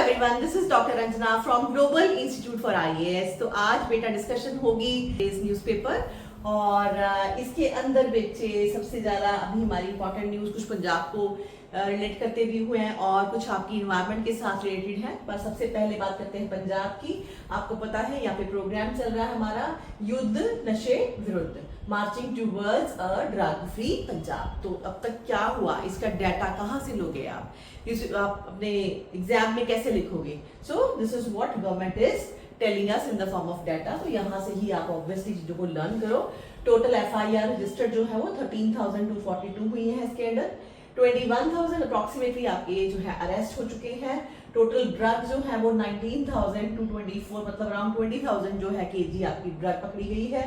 Everyone, this is doctor Ranjana from global institute for IAS. तो आज बेटा डिस्कशन होगी इस न्यूज़पेपर और इसके अंदर बच्चे सबसे ज्यादा अभी हमारी इंपॉर्टेंट न्यूज कुछ पंजाब को रिलेट करते भी हुए हैं और कुछ आपकी इन्वायरमेंट के साथ रिलेटेड है। पर सबसे पहले बात करते हैं पंजाब की। आपको पता है यहाँ पे प्रोग्राम चल रहा है हमारा युद्ध नशे विरुद्ध, marching towards a drug free Punjab. तो अब तक क्या हुआ, इसका डाटा कहाँ से लोगे आप अपने एग्जाम में कैसे लिखोगे? सो this is what government is telling us in the form of data. तो यहाँ से ही आप ऑब्वियसली चीजों को लर्न करो। टोटल एफआईआर रजिस्टर्ड जो है वो 13,242 हुई है। इसके अंदर 21,000 अप्रोक्सीमेटली आपके जो है अरेस्ट हो चुके हैं। टोटल ड्रग जो है वो 19,224 मतलब अराउंड 20,000 जो है केजी आपकी ड्रग पकड़ी गई है।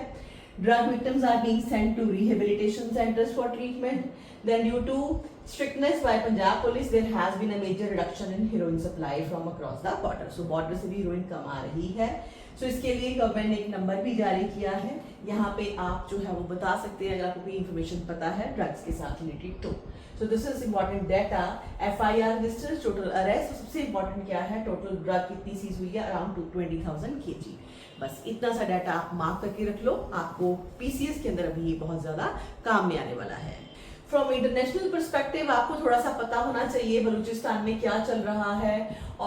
Drug victims are being sent to rehabilitation centers for treatment. Then due to strictness by Punjab police, there has been a major reduction in heroin supply from across the border. So border से भी heroin कम आ रही है। So इसके लिए government ने एक number भी जारी किया है। यहाँ पे आप जो है वो बता सकते हैं अगर आपको कोई इन्फॉर्मेशन पता है ड्रग्स के साथ रिलेटेड तो। So this is important data. FIR registers, total arrest. सबसे important क्या है, टोटल ड्रग कितनी सीज हुई है, अराउंड 20,000 kg। बस इतना सा डाटा आप मार्क करके रख लो, आपको पीसीएस के अंदर अभी ये बहुत ज्यादा काम में आने वाला है। फ्रॉम इंटरनेशनल पर्सपेक्टिव आपको थोड़ा सा पता होना चाहिए बलूचिस्तान में क्या चल रहा है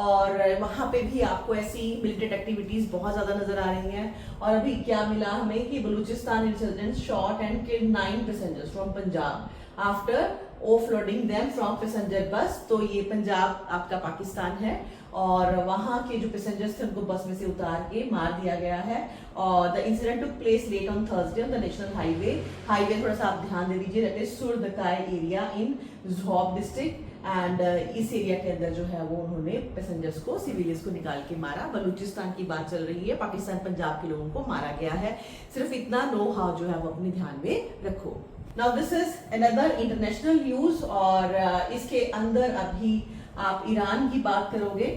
और वहां पे भी आपको ऐसी मिलिटेंट एक्टिविटीज बहुत ज्यादा नजर आ रही हैं। और अभी क्या मिला हमें कि Balochistan intelligence shot and killed 9 passengers from Punjab after offloading them from passenger बस। तो ये पंजाब आपका पाकिस्तान है और वहां के जो पैसेंजर्स थे उनको बस में से उतार के मार दिया गया है। और the incident took place late on Thursday on the national highway थोड़ा सा आप ध्यान दे दीजिए, that is Surdakai area in Zhob district. And इस एरिया के अंदर जो है वो उन्होंने पैसेंजर्स को, सिविलियंस को निकाल के मारा। बलूचिस्तान की बात चल रही है, पाकिस्तान पंजाब के लोगों को मारा गया है। सिर्फ इतना नो हाउ जो है वो अपने ध्यान में रखो। Now this is another international news और इसके अंदर अभी आप ईरान की बात करोगे।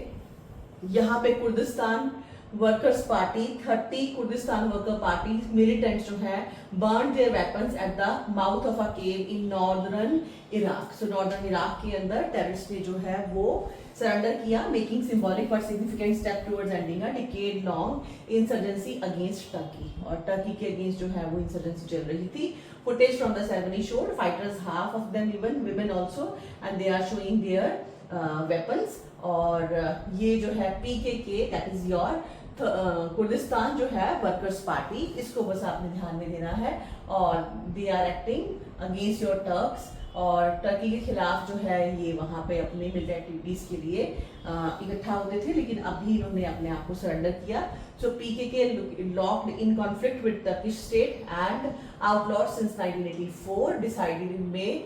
यहाँ पे Kurdistan workers party 30 Kurdistan worker party militants जो है burn their weapons at the mouth of a cave in northern Iraq. So northern Iraq के अंदर टेररिस्ट ने जो है वो सरेंडर किया, making symbolic but significant step towards ending a decade long insurgency against Turkey. और टर्की के against जो है वो इंसर्जेंसी चल रही थी। Footage from the ceremony showed fighters, half of them even women also, and they are showing their weapons. और ये जो है PKK that is your Kurdistan जो है वर्कर्स पार्टी, इसको बस आपने ध्यान में देना है। और they are acting against your Turks और टर्की के खिलाफ जो है ये वहां पे अपने मिलिट्री एक्टिविटीज के लिए इकट्ठा होते थे, लेकिन अभी इन्होंने अपने आप को सरेंडर किया। So PKK locked in conflict with Turkish state and outlawed since 1984 decided in May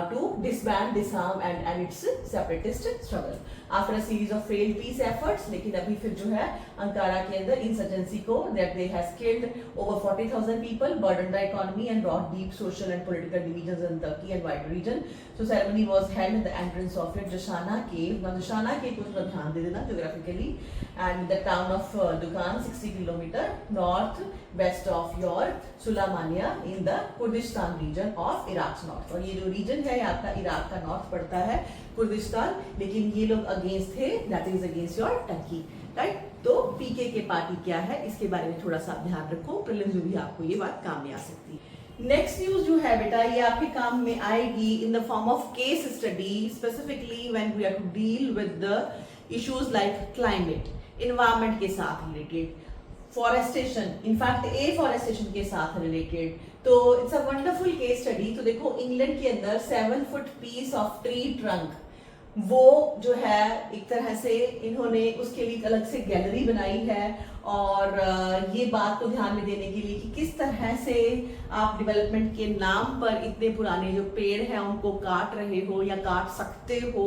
to disband, disarm and end its separatist struggle after a series of failed peace efforts। लेकिन अभी फिर जो है अंकारा के अंदर insurgency को that they has killed over 40,000 people, burdened the economy and wrought deep social and political divisions in Turkey and wider region। So ceremony was held at the entrance of it Jashana cave। Now Jashana cave को थोड़ा ध्यान दे देना geographically, and the town of Dukan 60 kilometer north west of your Sulaymaniyah in the Kurdistan region of Iraq's north। और ये जो reason है आपका Iraq का नॉर्थ पड़ता है कुर्दिस्तान, लेकिन ये लोग अगेंस्ट थे, that is against your Turkey, right. तो पीके के पार्टी क्या है इसके बारे में थोड़ा सा ध्यान रखो, प्रीलिम्स में भी आपको ये बात काम में आ सकती है। नेक्स्ट न्यूज जो है बेटा ये आपके काम में आएगी in the form of case study, specifically when we have to deal with the issues like climate, environment के साथ रिलेटेड, फॉरेस्टेशन, इनफैक्ट एफॉरेस्टेशन के साथ रिलेटेड। तो it's a wonderful case study. तो देखो इंग्लैंड के अंदर 7 foot piece of tree trunk, वो जो है एक तरह से इन्होंने उसके लिए अलग से गैलरी बनाई है और ये बात को ध्यान में देने के लिए कि किस तरह से आप डेवलपमेंट के नाम पर इतने पुराने जो पेड़ हैं उनको काट रहे हो या काट सकते हो,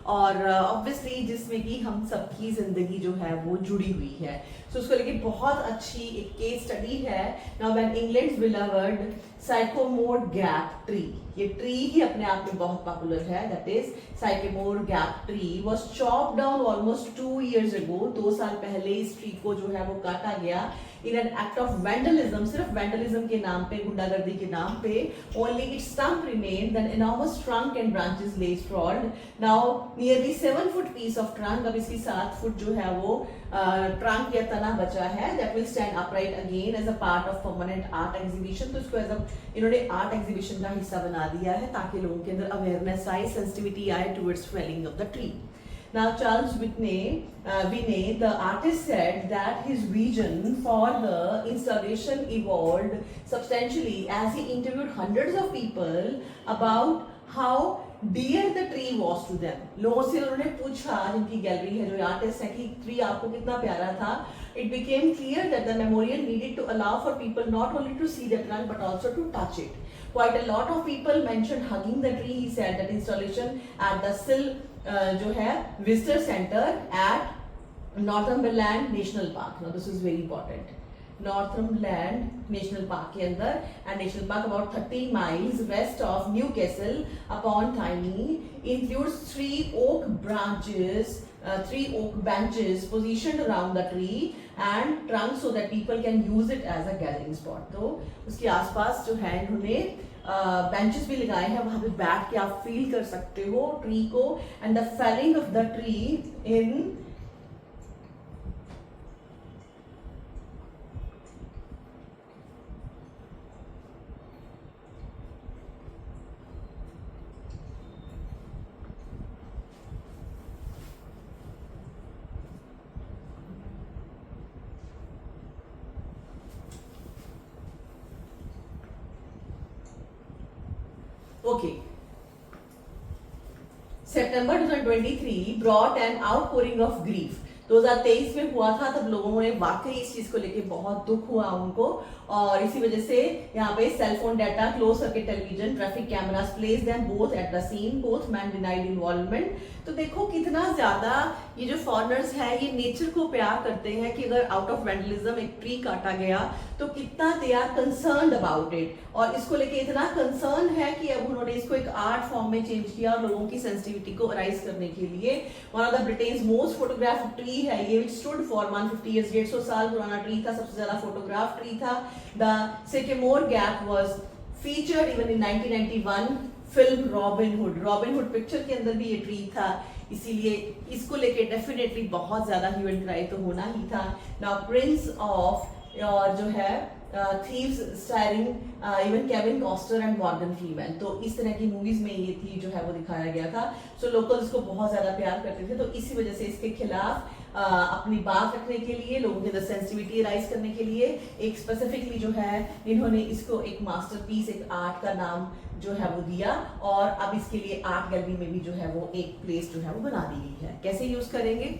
और ऑब्वियसली जिसमें कि हम सबकी जिंदगी जो है वो जुड़ी हुई है। सो उसको लेके बहुत अच्छी एक केस स्टडी है। Now when England's beloved sycamore gap tree, ये ट्री ही अपने आप में बहुत पॉपुलर है, that is sycamore gap tree was chopped down almost 2 years ago। 2 साल पहले इस ट्री को जो है है वो काटा गया in an act of vandalism, सिर्फ वैंडलिज्म के नाम पे, गुंडागर्दी के नाम पे। Only its stump remained, then enormous trunk and branches lay sprawled. Now nearly 7 foot piece of trunk, अब इसकी 7 फुट जो है वो ट्रंक या तना बचा है, that will stand upright again as a part of permanent art exhibition. तो इसको एज अ इन्होंने आर्ट एग्जीबिशन का हिस्सा बना दिया है ताकि लोगों के अंदर अवेयरनेस आए, सेंसिटिविटी आए towards felling of the tree. Now Charles Vinay, the artist, said that his vision for the installation evolved substantially as he interviewed hundreds of people about how dear the tree was to them. लोगों से उन्होंने पूछा, जिनकी gallery है, जो artist है, कि tree आपको कितना प्यारा था। It became clear that the memorial needed to allow for people not only to see the trunk but also to touch it. Quite a lot of people mentioned hugging the tree. He said that installation at the Sill जो है visitor centre at Northumberland national park. Now this is very important, Northumberland national park के अंदर, and national park about 30 miles west of Newcastle upon Tyne includes 3 oak branches, 3 oak benches positioned around the tree and trunk so that people can use it as a gathering spot. तो उसके आसपास जो है इन्होंने benches भी लगाए हैं, वहां पे बैठ के आप फील कर सकते हो ट्री को, and the felling of the tree in Okay. September 2023 brought an outpouring of grief. 2023 में हुआ था, तब लोगों ने वाकई इस चीज को लेके बहुत दुख हुआ उनको, और इसी वजह से यहाँ पे cell phone data, close circuit television, traffic cameras place them both at the scene, both man denied involvement. तो देखो कितना ज्यादा ये जो फॉरेनर्स है ये नेचर को प्यार करते हैं कि अगर आउट ऑफ वैंडलिज्म एक ट्री काटा गया तो कितना they are concerned about it, और इसको लेके इतना कंसर्न है कि अब उन्होंने इसको एक आर्ट फॉर्म में चेंज किया और लोगों की सेंसिटिविटी को अराइज करने के लिए। One of the Britain's most photographed tree है ये, विच स्टूड फॉर 150 years, 150 साल पुराना ट्री था, सबसे ज्यादा फोटोग्राफ ट्री था। The sycamore gap was featured even in 1991 film Robin Hood. Robin Hood picture के अंदर भी ये ट्री था, इसीलिए इसको लेके डेफिनेटली बहुत ज्यादा ह्यू एंड क्राई तो होना ही था। नाउ प्रिंस ऑफ, और जो है thieves starring even Kevin castor and Morgan Freeman, तो इस तरह की मूवीज में ये थी जो है वो दिखाया गया था। सो लोकल्स को बहुत ज्यादा प्यार करते थे, तो इसी वजह से इसके खिलाफ अपनी बात रखने के लिए, लोगों के अंदर सेंसिटिविटी राइज करने के लिए एक स्पेसिफिकली जो है इन्होंने इसको एक मास्टरपीस, एक आर्ट का नाम जो है वो दिया, और अब इसके लिए आर्ट गैलरी में भी जो है वो एक प्लेस जो है वो बना दी गई है। कैसे यूज करेंगे?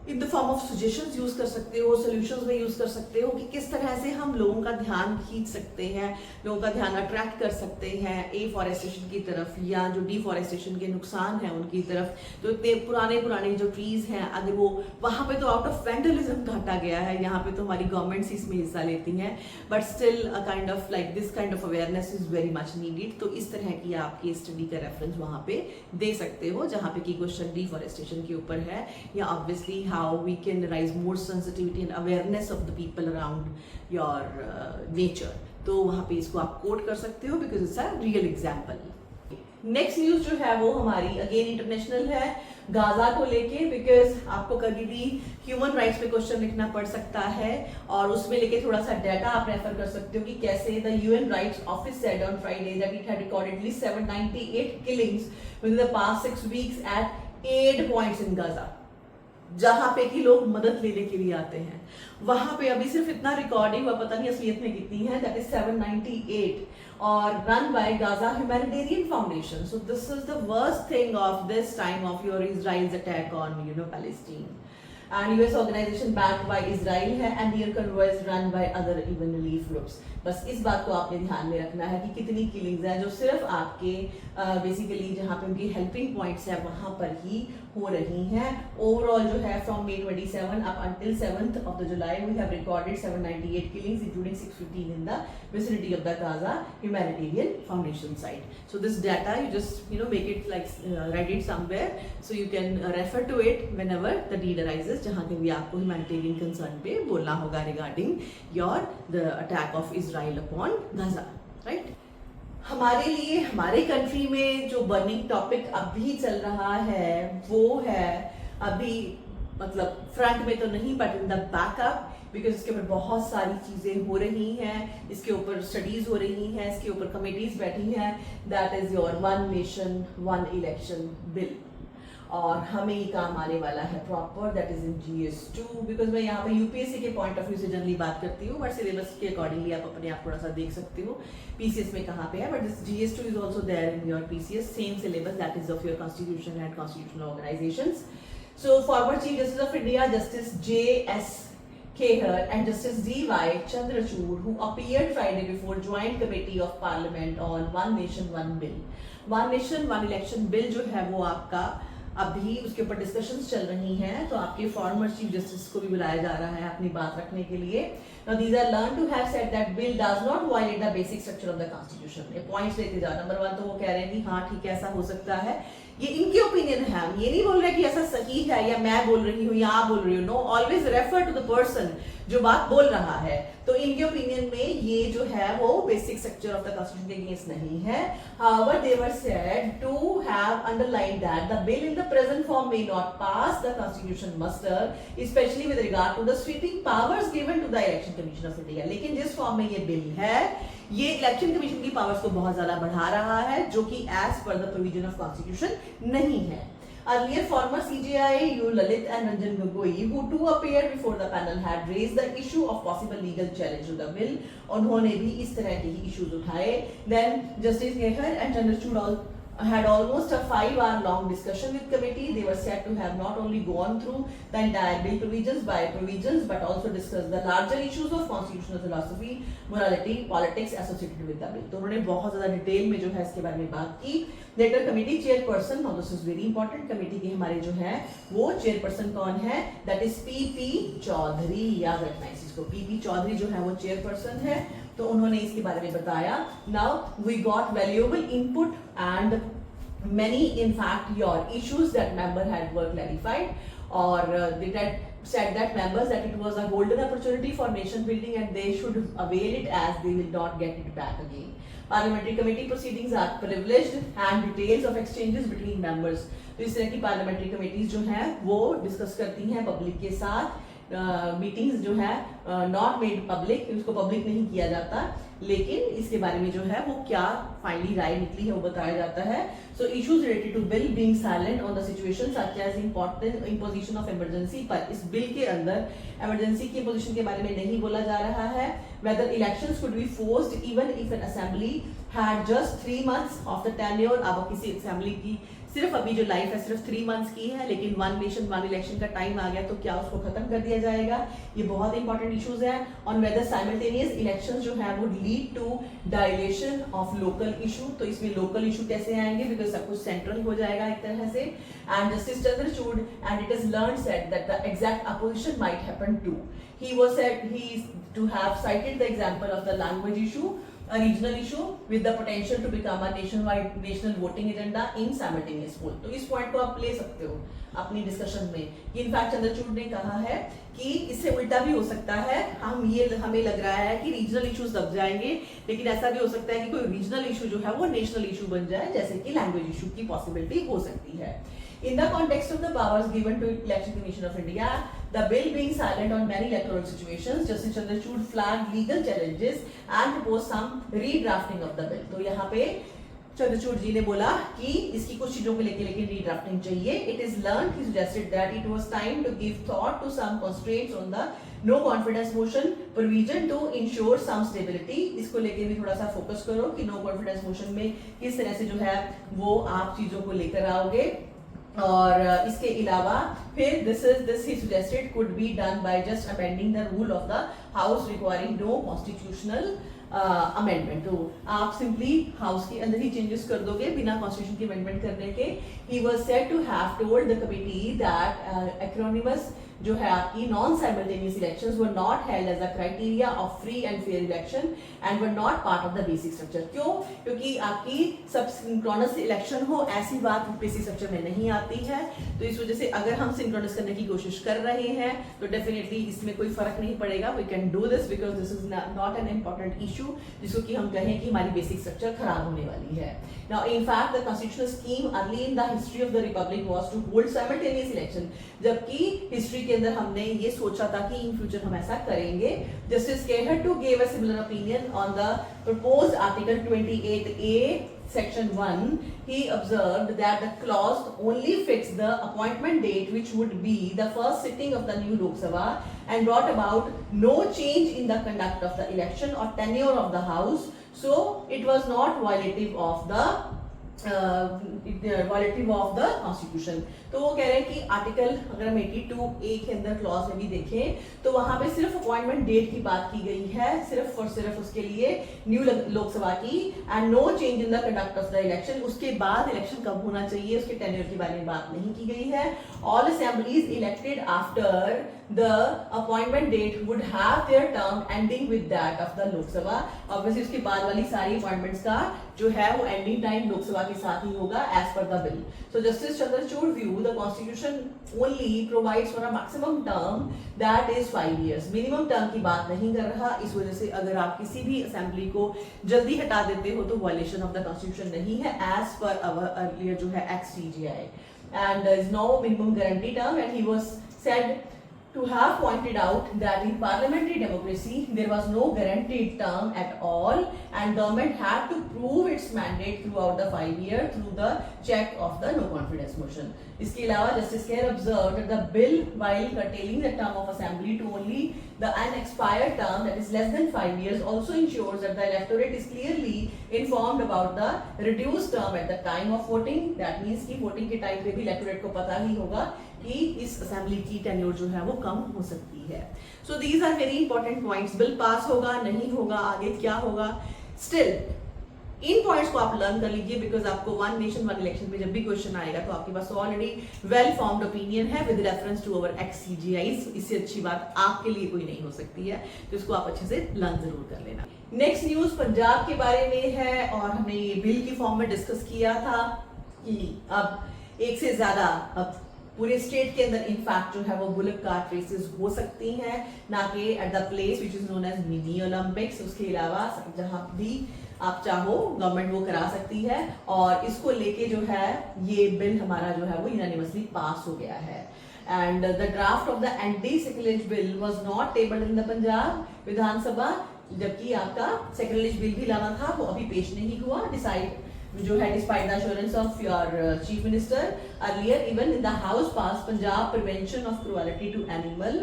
इन the form of suggestions use कर सकते हो, सॉल्यूशंस में यूज कर सकते हो कि किस तरह से हम लोगों का ध्यान खींच सकते हैं, लोगों का ध्यान अट्रैक्ट कर सकते हैं एफॉरेस्टेशन की तरफ, या जो डिफॉरेस्टेशन के नुकसान है उनकी तरफ। तो इतने पुराने पुराने जो ट्रीज हैं, अगर वो वहां पे तो आउट ऑफ वैंडलिज्म काटा गया है, यहाँ पे तो हमारी गवर्नमेंट्स इसमें हिस्सा लेती हैं, but still a kind of like this kind of awareness is very much needed. तो इस तरह की आपकी स्टडी का रेफरेंस वहां पे दे सकते हो, जहाँ पे की क्वेश्चन डिफॉरेस्टेशन के ऊपर है, या obviously how we can raise more sensitivity and awareness of the people around your nature। तो वहां पे इसको आप कोट कर सकते हो because it's a real example. Next news जो है वो हमारी अगेन इंटरनेशनल है, गाजा को लेके, बिकॉज आपको कभी भी ह्यूमन राइट्स पे क्वेश्चन लिखना पड़ सकता है, और उसमें लेके थोड़ा सा डाटा आप रेफर कर सकते हो कि कैसे the UN rights office said on Friday that it had recorded at least 798 killings within the past 6 weeks at 8 points in Gaza। जहां पे कि लोग मदद लेने के लिए आते हैं, वहां पे अभी सिर्फ इतना रिकॉर्डिंग हुआ, पता नहीं असलियत में कितनी है, दैट इज 798, और run by Gaza humanitarian foundation. So this is the worst thing of this time of your Israel's attack on Palestine, and US organization backed by Israel है, and near convoys run by other even relief groups। बस इस बात को आपने ध्यान में रखना है कि कितनी किलिंग्स हैं जो सिर्फ आपके बेसिकली जहाँ पे उनकी हेल्पिंग पॉइंट्स है वहां पर ही हो रही हैं। ओवरऑल जो है from May 27 up until 7th of July we have recorded 798 killings including 615 in the vicinity of the Gaza Humanitarian Foundation site। So this data you just make it like write it somewhere so you can refer to it whenever the need arises cases जहाँ के भी आपको humanitarian concern पे बोलना होगा regarding the attack of Israel upon Gaza, right. हमारे लिए हमारे कंट्री में जो बर्निंग टॉपिक अभी चल रहा है वो है, अभी मतलब फ्रंट में तो नहीं but in the backup, because इसके ऊपर बहुत सारी चीजें हो रही हैं, इसके ऊपर स्टडीज हो रही हैं, इसके ऊपर कमिटीज बैठी हैं, that is your one nation one election bill. और हमें ये काम आने वाला है proper, that is in GS2, because मैं यहाँ पे यूपीएससी के पॉइंट ऑफ व्यू से जनरली बात करती हूँ, बट सिलेबस के अकॉर्डिंगली आप अपने आप थोड़ा सा देख सकते हो PCS में कहाँ पे है, but this GS2 is also there in your PCS, same syllabus that is of your constitution and constitutional organisations. So, former Chief Justice of India, Justice J.S. Kehar and Justice D.Y. Chandrachud, who appeared Friday before Joint Committee of Parliament on One Nation One Bill. One Nation One Election Bill जो है वो आपका अभी उसके ऊपर discussions चल रही हैं, तो आपके फॉर्मर चीफ जस्टिस को भी बुलाया जा रहा है अपनी बात रखने के लिए। Now these are learned to have said that bill does not violate the basic structure of the constitution. ये पॉइंट्स लेते जाओ। नंबर 1 तो वो कह रहे हैं कि हाँ ठीक है ऐसा हो सकता है, ये इनकी ओपिनियन है, हम ये नहीं बोल रहे कि ऐसा सही है या मैं बोल रही हूँ या आप बोल रही हो। No, always refer to the person जो बात बोल रहा है। तो इनके ओपिनियन में ये जो है वो basic structure of the constitution के अगेंस्ट नहीं है। However, they were said to have underlined that the bill in the present form may not pass the constitution muster, especially with regard to the sweeping powers given to the Election Commission of India. लेकिन जिस form में ये bill है, ये election commission की powers को बहुत ज्यादा बढ़ा रहा है, जो कि as per the provision of constitution नहीं है। Earlier, former CJI U Lalit and Ranjan Gogoi, who too appeared before the panel, had raised the issue of possible legal challenge to the bill. उन्होंने भी इस तरह के ही issues उठाए। Then Justice Kehar and Chandrachud had almost a 5-hour long discussion with committee. They were said to have not only gone through the entire bill provisions by provisions, but also discussed the larger issues of constitutional philosophy, morality, politics associated with the bill. तो उन्होंने बहुत ज़्यादा detail में जो है इसके बारे में बात की। Later committee chairperson, now this is very important, committee के हमारे जो है वो चेयरपर्सन कौन है, दैट इज PP चौधरी। याद रखना इस चीज को, PP चौधरी जो है वो चेयरपर्सन है, तो उन्होंने इसके बारे में बताया। Now we got valuable input and many in fact your issues that member had were clarified, or they had said that members that it was a golden opportunity for nation building and they should avail it as they will not get it back again. Parliamentary committee proceedings are privileged and details of exchanges between members. तो इस तरह की parliamentary committees जो हैं वो discuss करती हैं public के साथ। मीटिंग्स जो है नॉट मेड पब्लिक, उसको पब्लिक नहीं किया जाता, लेकिन इसके बारे में जो है वो क्या फाइनली राय निकली है वो बताया जाता है। So issues related to bill being silent on the situation such as important imposition of emergency, पर इस बिल के अंदर इमरजेंसी की इम्पोजिशन के बारे में नहीं बोला जा रहा है। Whether elections could be forced even if an assembly had just 3 months of the tenure. अब किसी असेंबली की सिर्फ अभी जो लाइफ है सिर्फ 3 months की है, लेकिन वन नेशन वन इलेक्शन का टाइम आ गया तो क्या उसको खत्म कर दिया जाएगा? ये बहुत इंपॉर्टेंट इश्यूज है। ऑन वेदर साइमल्टेनियस इलेक्शंस जो है would lead to dilation of local issue, तो इसमें लोकल इशू कैसे आएंगे, बिकॉज सब कुछ सेंट्रल हो जाएगा एक तरह से। And justice Chandrachud and it is learned said that the exact opposition might happen to, he was said he to have cited the example of the language issue, a regional issue with the potential to become a national voting agenda in simultaneous poll। तो इस point को आप ले सकते हो अपनी discussion में। In fact Chandrachud ने कहा है कि इससे उल्टा भी हो सकता है, हमें लग रहा है कि रीजनल इश्यूज दब जाएंगे, लेकिन ऐसा भी हो सकता है कि कोई रीजनल इशू जो है वो नेशनल इशू बन जाए, जैसे कि लैंग्वेज इशू की पॉसिबिलिटी हो सकती है। In the context of the powers given to Election Commission of India, the bill being silent on many electoral situations, Justice Chandrachud flagged legal challenges and proposed some redrafting of the bill। तो यहाँ पे चंद्रचूड़ जी ने बोला कि इसकी कुछ चीजों को लेकिन रीड्राफ्टिंग चाहिए। It is learned, he suggested that it was time to give thought to some constraints on the no confidence motion provision to ensure some stability। इसको लेके भी थोड़ा सा फोकस करो कि no confidence motion में किस तरह से जो है वो आप चीजों को लेकर आओगे। और इसके अलावा फिर this he suggested could be done by just amending the rule of the house requiring no constitutional amendment। तो आप सिंपली हाउस के अंदर ही चेंजेस कर दोगे बिना कॉन्स्टिट्यूशन की अमेंडमेंट करने के। He was said to have told the committee that acronymous जो है आपकी non simultaneous elections were not held as a criteria of free and fair election and were not part of the basic structure. क्यों? क्योंकि आपकी सब synchronous election हो ऐसी बात बेसिक स्ट्रक्चर में नहीं आती है। तो इस वजह से अगर हम सिंक्रोनस करने की कोशिश कर रहे हैं तो डेफिनेटली इसमें कोई फर्क नहीं पड़ेगा। We can do this because this is not an important issue जिसको कि हम कहें कि हमारी बेसिक स्ट्रक्चर खराब होने वाली है। Now in fact the constitutional scheme early in the history of the republic was to hold simultaneous election, जबकि हिस्ट्री के अंदर हमने ये सोचा था कि इन फ्यूचर हम ऐसा करेंगे। जस्टिस केहटू gave a similar opinion on the proposed Article 28A Section 1. He observed that the clause only fixed the appointment date, which would be the first sitting of the new Lok Sabha, and brought about no change in the conduct of the election or tenure of the House. So it was not violative of the constitution. तो वो कह रहे हैं कि article अगर हम 82A के अंदर क्लॉज में भी देखें तो वहां पे सिर्फ अपॉइंटमेंट डेट की बात की गई है, सिर्फ और सिर्फ उसके लिए न्यू लोकसभा की, and no change in the conduct of the election. उसके बाद इलेक्शन कब होना चाहिए उसके टेन्योर के बारे में बात नहीं की गई है। All assemblies elected after the appointment date would have their term ending with that of the Lok Sabha। Obviously उसके बाद वाली सारी appointments का जो है वो ending time लोकसभा के साथ ही होगा as per the bill। So Justice Chandrachud view the constitution only provides for a maximum term that is 5 years। minimum term की बात नहीं कर रहा। इस वजह से अगर आप किसी भी असेंबली को जल्दी हटा देते हो तो वायलेशन ऑफ द कॉन्स्टिट्यूशन नहीं है as per our earlier जो है ex-CGI, and there is no minimum guarantee term, and he was said to have pointed out that in parliamentary democracy there was no guaranteed term at all, and government had to prove its mandate throughout the 5 years through the check of the no confidence motion। इसके अलावा justice care observed that the bill, while curtailing the term of assembly to only the unexpired term that is less than 5 years, also ensures that the electorate is clearly informed about the reduced term at the time of voting। That means कि voting के time पे भी electorate को पता ही होगा कि इस assembly की टेन्योर जो है वो कम हो सकती है। So these are very important points. Bill pass होगा नहीं होगा आगे क्या होगा, स्टिल इन पॉइंट्स को आप लर्न कर लीजिए बिकॉज आपको वन नेशन वन इलेक्शन में जब भी क्वेश्चन आएगा तो आपके पास ऑलरेडी वेल फॉर्म्ड ओपिनियन है with reference to our ex-CGIs। इससे अच्छी बात आपके लिए कोई नहीं हो सकती है, तो इसको आप अच्छे से लर्न जरूर कर लेना। नेक्स्ट न्यूज पंजाब के बारे में है और हमने ये बिल की फॉर्म में डिस्कस किया था कि अब एक से ज्यादा अब पूरे स्टेट के अंदर इनफैक्ट जो है वो बुलेट कार्ट रेसेस हो सकती हैं, ना कि at the place which is known as mini Olympics. उसके अलावा जहां भी आप चाहो गवर्नमेंट वो करा सकती है, और इसको लेके जो है ये बिल हमारा जो है वो यूनानिमसली पास हो गया है। And the draft of the anti secretaries bill was not tabled in the Punjab Vidhan Sabha, जबकि आपका सेक्रेटरीज बिल भी लाना था वो अभी पेश नहीं हुआ। डिसाइड जो है despite the assurance of your chief minister earlier even in the house pass Punjab prevention of cruelty to animal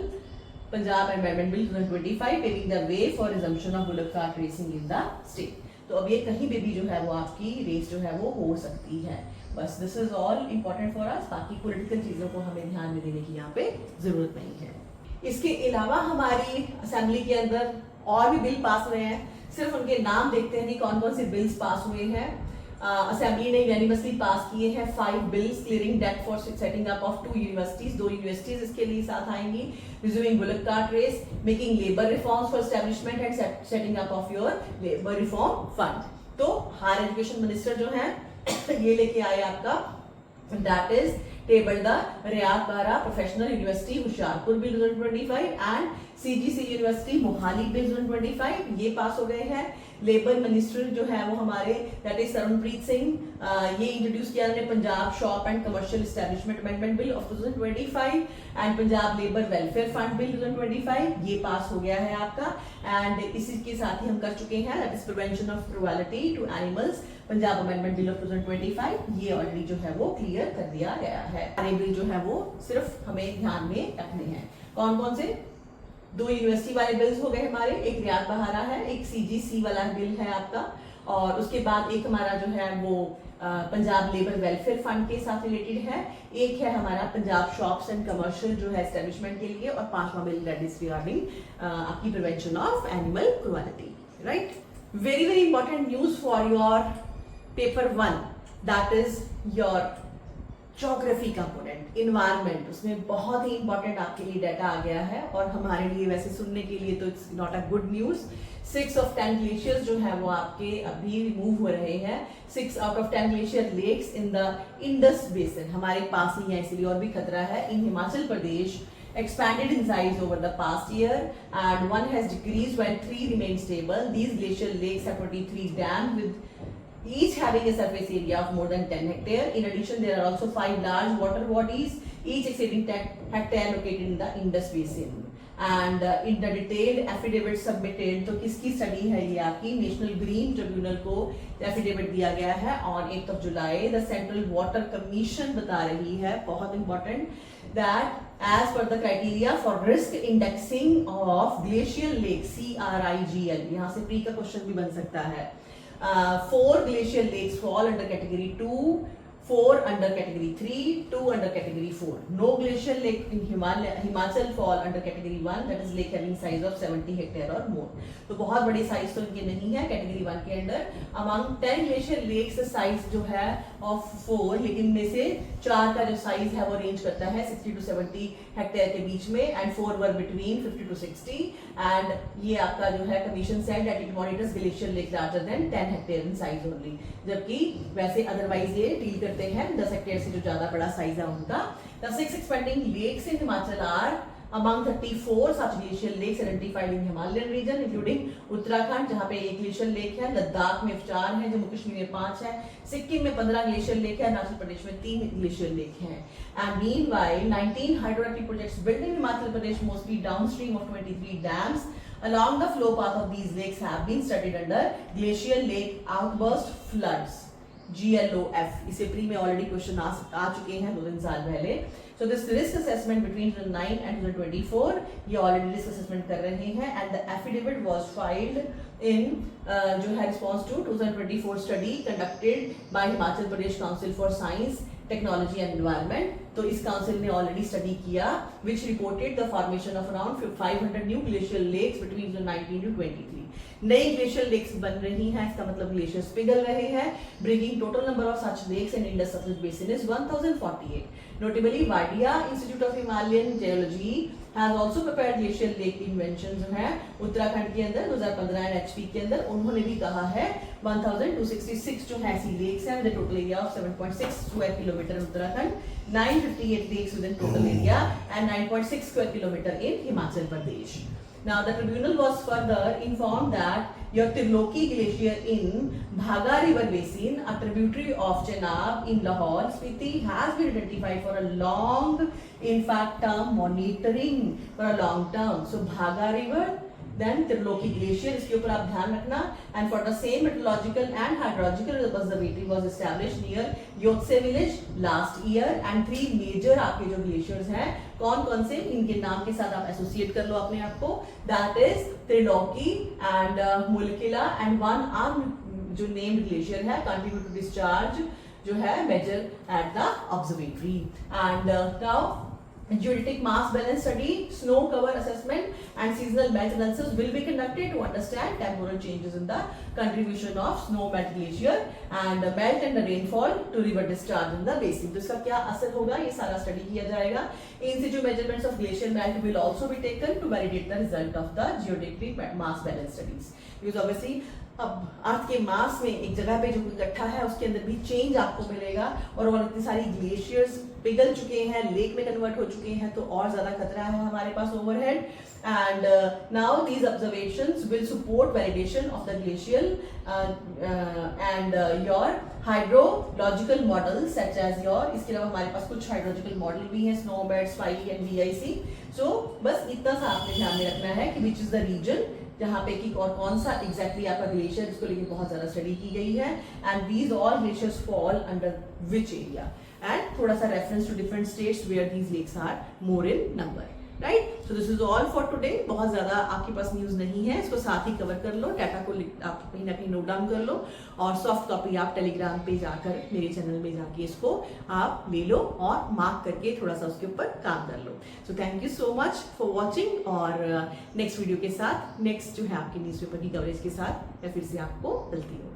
Punjab amendment bill 2025 paving the way for resumption of bullet cart racing in the state. तो अब ये कहीं पे भी जो है वो आपकी रेस जो है वो हो सकती है। बस this is all important for us, बाकी पॉलिटिकल चीजों को हमें ध्यान में देने की यहाँ पे जरूरत नहीं है। इसके अलावा हमारी असेंबली के अंदर और भी बिल पास हुए हैं, सिर्फ उनके नाम देखते हैं कौन कौन से बिल्स पास हुए हैं। असेंबली ने यूनिवर्सिटी पास किए हैं 5 bills clearing date for setting up of 2 universities. 2 universities इसके लिए साथ आएंगी। Resuming bullet cart race, making labour reforms for establishment and setting up of your labour reform fund. तो हायर एजुकेशन मिनिस्टर जो है ये लेके आए आपका that is table the Rayat Bahra professional university Hoshiarpur bill 2025 and CGC university Mohali bill 2025 ये पास हो गए हैं। लेबर मिनिस्टर जो है वो हमारे दैट इज सरनप्रीत सिंह, ये इंट्रोड्यूस किया उन्होंने Punjab shop and commercial establishment amendment bill of 2025 and Punjab labour welfare fund bill 2025 ये पास हो गया है आपका। एंड इसी के साथ ही हम कर चुके हैं that is prevention of cruelty to animals Punjab amendment bill of 2025 ये ऑलरेडी जो है वो क्लियर कर दिया गया है। सारे बिल जो है वो सिर्फ हमें ध्यान में रखने हैं। कौन कौन से 2 यूनिवर्सिटी वाले बिल्स हो गए हमारे, एक रियात बहारा है, एक CGC वाला बिल है आपका, और उसके बाद एक हमारा जो है वो पंजाब लेबर वेलफेयर फंड के साथ रिलेटेड है, एक है हमारा पंजाब शॉप्स एंड कमर्शियल जो है एस्टैब्लिशमेंट के लिए, और 5वां बिल दैट इज रिगार्डिंग आपकी prevention of animal cruelty. Right, very very important news for your paper 1 that is your geography component, environment, उसमें बहुत ही इंपॉर्टेंट आपके लिए डाटा आ गया है और हमारे लिए वैसे सुनने के लिए तो it's not a good news. 6 of 10 glaciers जो है वो आपके अभी रिमूव हो रहे हैं। 6 out of 10 glacier lakes in the Indus basin हमारे पास ही है, इसलिए और भी खतरा है। इन हिमाचल प्रदेश expanded in size over the past year and one has decreased while 3 remain stable. These glacial lakes have 23 dams with each having a surface area of more than 10 hectare. In addition, there are also 5 large water bodies, each exceeding 10 hectare located in the Indus Basin. And in the detailed affidavit submitted, तो किसकी study है ये आपकी national green tribunal को affidavit दिया गया है on 8 July. The central water commission बता रही है, बहुत important, that as per the criteria for risk indexing of glacial lake CRIGL, यहाँ से प्री का क्वेश्चन भी बन सकता है। 4 glacial lakes fall under category 2, 4 under category 3, 2 under category 4. No glacial lake in Himachal fall under category 1, that is lake having size of 70 hectare or more. तो बहुत बड़े साइज तो इनके नहीं है कैटेगरी 1 के अंडर। अमंग 10 ग्लेशियर लेक्स साइज जो है ऑफ 4, लेकिन में से 4 का जो साइज है वो रेंज करता है 60 to 70 हेक्टेयर के बीच में and 4 were between 50 to 60 and ये आपका जो है commission said that it monitors glacier lake larger than 10 hectare in size only, जबकि वैसे अदरवाइज ये डील करते हैं 10 हेक्टेयर से जो ज्यादा बड़ा साइज है उनका। The 6 expanding lakes in Himachal are among 34 such glacial lakes identified in Himalayan region including Uttarakhand जहाँ पे 1 ग्लेशियर लेक है, लद्दाख में 4 है, जम्मू कश्मीर में 5 है, सिक्किम में 15 ग्लेशियर लेक है, अरुणाचल प्रदेश में 3 ग्लेशियर लेक हैं। And meanwhile 19 hydroelectric projects built in Himachal Pradesh mostly downstream of 23 dams along the flow path of these lakes have been studied under glacial lake outburst floods GLOF। इसे pre में already question आ चुके हैं 2-3 साल पहले। So this risk assessment between 2009 and 2024 ये already risk assessment कर रहे हैं and the affidavit was filed in जो है response to 2024 study conducted by Himachal Pradesh council for science technology and environment. तो इस काउंसिल ने ऑलरेडी स्टडी किया which reported the formation of around 500 new glacier lakes between 2019 to 23। नई glacier lakes बन रही हैं, इसका मतलब ग्लेशियर्स पिघल रहे हैं। Bringing total number of such lakes in Indus Sutlej basin is 1048। Notably Wadia institute of Himalayan geology has also prepared glacier lake invention जो है उत्तराखंड के अंदर 2015 एंड एचपी के अंदर उन्होंने भी कहा है 1266 जो है ऐसी लेक्स हैं with total area of 7.6 square kilometre Uttarakhand, 958 lakes with in total area and 9.6 square kilometre in Himachal Pradesh. Now the tribunal was further informed that your Tirloki glacier in Bhaga river basin, a tributary of Chenab in Lahore, Spiti, has been identified for a long, in fact, term monitoring for a long term. So Bhaga river, then Tirloki glacier, इसके ऊपर आप ध्यान रखना। And for the same meteorological and hydrological observatory was established near Yotse village last year and 3 major आपके जो glaciers हैं कौन कौन से इनके नाम के साथ आप एसोसिएट कर लो अपने आप को, that is Triloki and Mulkila and 1 जो नेम्ड ग्लेशियर है कंट्रीब्यूट टू डिस्चार्ज जो है major at the observatory. And now geodetic mass balance study, snow cover assessment and seasonal melt analysis will be conducted to understand temporal changes in the contribution of snow melt glacier and melt and the rainfall to river discharge in the basin। तो इसका क्या असर होगा ये सारा study किया जाएगा। In situ measurements of glacier melt will also be taken to validate the result of the geodetic mass balance studies because obviously अब अर्थ के मास में एक जगह पे जो इकट्ठा है उसके अंदर भी चेंज आपको मिलेगा और इतनी सारी ग्लेशियर्स पिघल चुके हैं, लेक में कन्वर्ट हो चुके हैं, तो और ज्यादा खतरा है हमारे पास overhead. and now these observations will support validation of the glacial and your hydrological models such as your, इसके अलावा हमारे पास कुछ हाइड्रोलॉजिकल मॉडल भी हैं, स्नोमैट, स्पाइक एंड VIC। सो बस इतना सा आपने ध्यान में रखना है कि विच इज द रीजन जहाँ पे कि और कौन सा एग्जैक्टली आपका ग्लेशियर जिसको लेकर बहुत ज्यादा स्टडी की गई है and these all glaciers fall under which area and थोड़ा सा reference to different states where these lakes are more in number, right. So this is all for today. बहुत ज्यादा आपके पास न्यूज नहीं है, इसको साथ ही कवर कर लो, डाटा को आप कहीं ना कहीं नोट डाउन कर लो और सॉफ्ट कॉपी आप टेलीग्राम पे जाकर मेरे चैनल में जाके इसको आप ले लो और मार्क करके थोड़ा सा उसके ऊपर काम कर लो। So thank you so much for watching और नेक्स्ट वीडियो के साथ, नेक्स्ट जो है आपके न्यूज़पेपर की कवरेज के साथ मैं फिर से आपको मिलती हूँ।